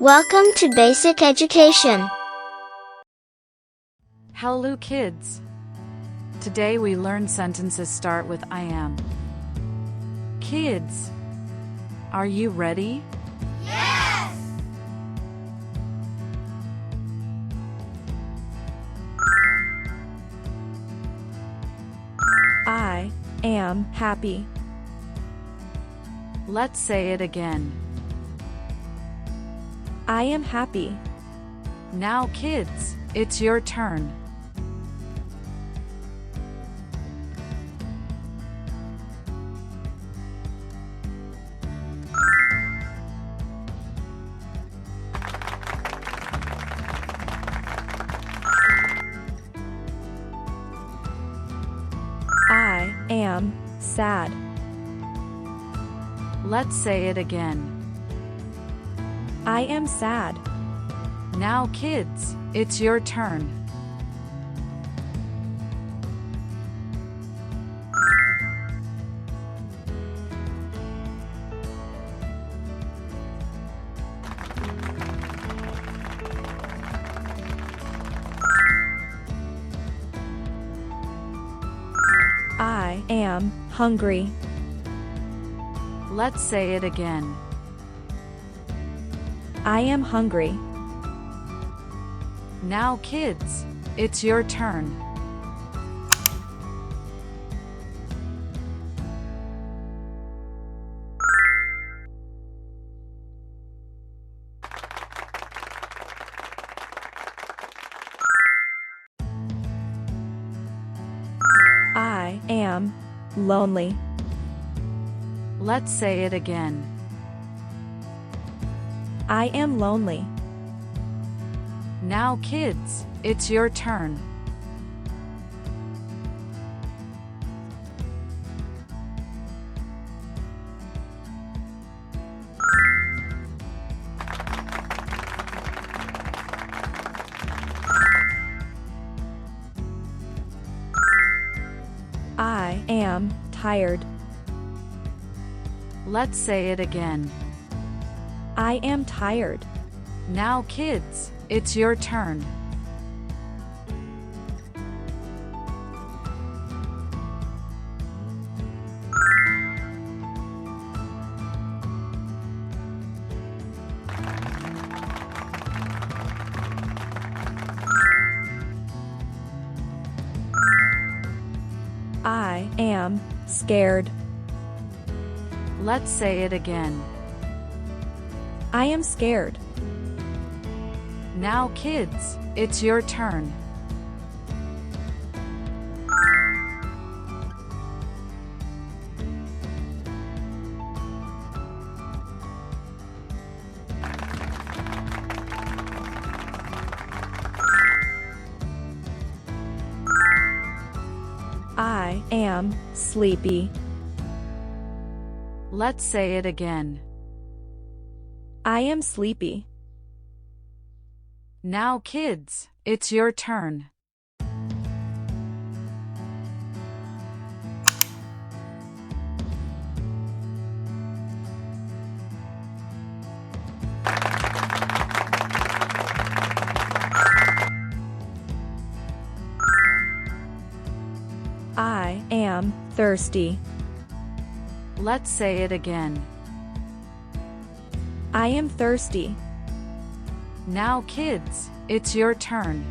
Welcome to Basic Education. Hello kids! Today we learn sentences start with I am. Kids, are you ready? Yes! I am happy. Let's say it again. I am happy. Now kids, it's your turn. I am sad. Let's say it again. I am sad. Now kids, it's your turn. I am hungry. Let's say it again. I am hungry. Now kids, it's your turn. I am lonely. Let's say it again. I am lonely. Now kids, it's your turn. I am tired. Let's say it again. I am tired. Now kids, it's your turn. I am scared. Let's say it again. I am scared. Now kids, it's your turn. I am sleepy. Let's say it again. I am sleepy. Now kids, it's your turn. I am thirsty. Let's say it again. I am thirsty. Now kids, it's your turn.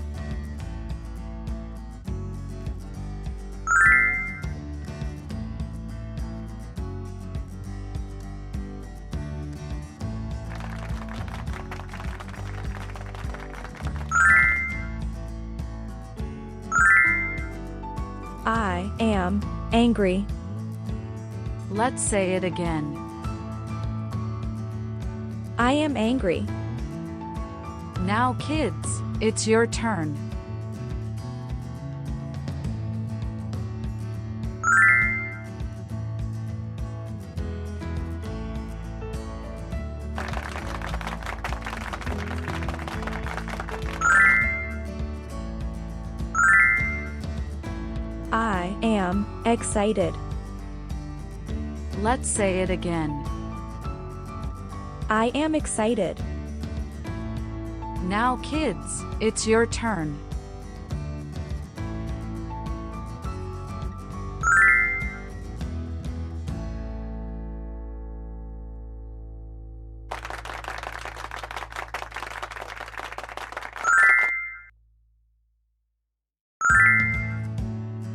I am angry. Let's say it again. I am angry. Now kids, it's your turn. I am excited. Let's say it again. I am excited. Now kids, it's your turn.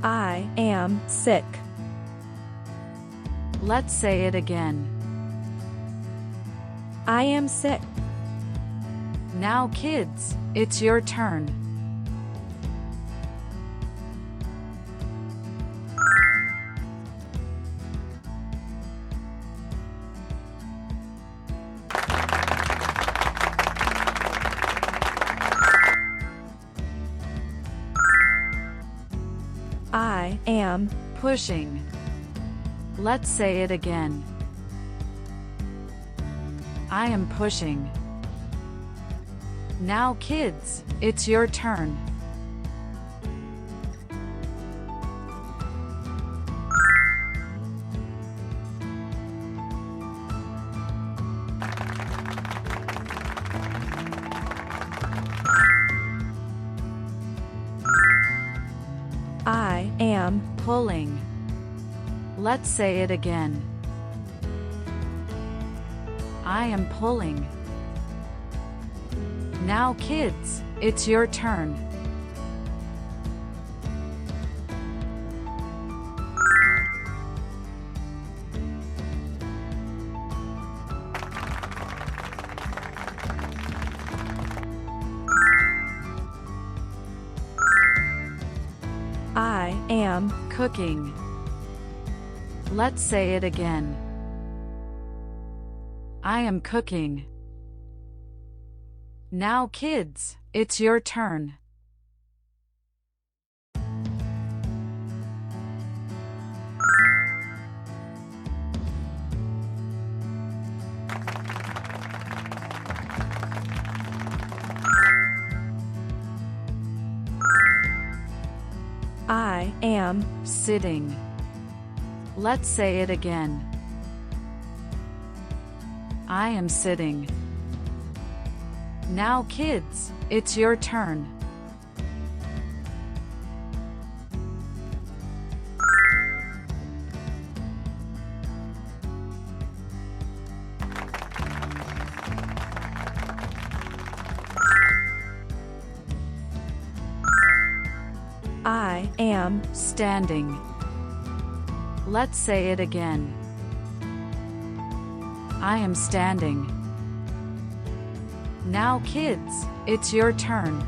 I am sick. Let's say it again. I am sick. Now kids, it's your turn. I am Pushing. Let's say it again. I am pushing. Now kids, it's your turn. I am Pulling. Let's say it again. I am pulling. Now kids, it's your turn. I am Cooking. Let's say it again. I am cooking. Now kids, it's your turn. I am Sitting. Let's say it again. I am sitting. Now kids, it's your turn. I am Standing. Let's say it again. I am standing. Now kids, it's your turn.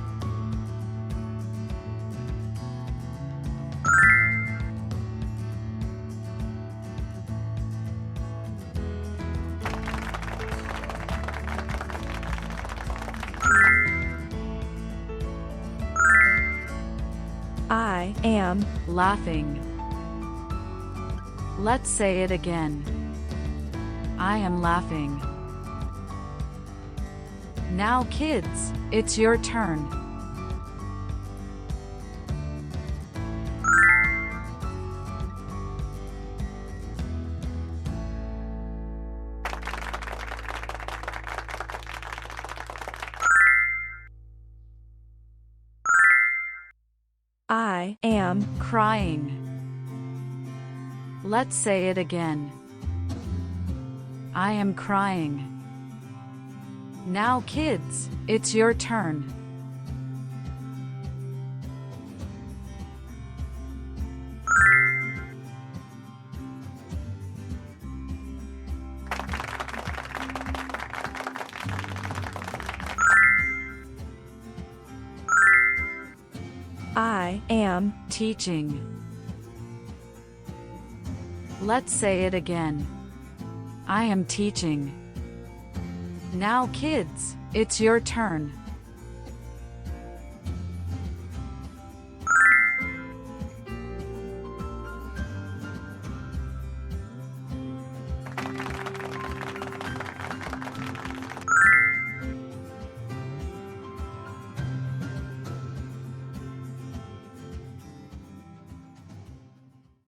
I am Laughing. Let's say it again. I am laughing. Now kids, it's your turn. I am Crying. Let's say it again. I am crying. Now kids, it's your turn. I am Teaching. Let's say it again. I am teaching. Now kids, it's your turn.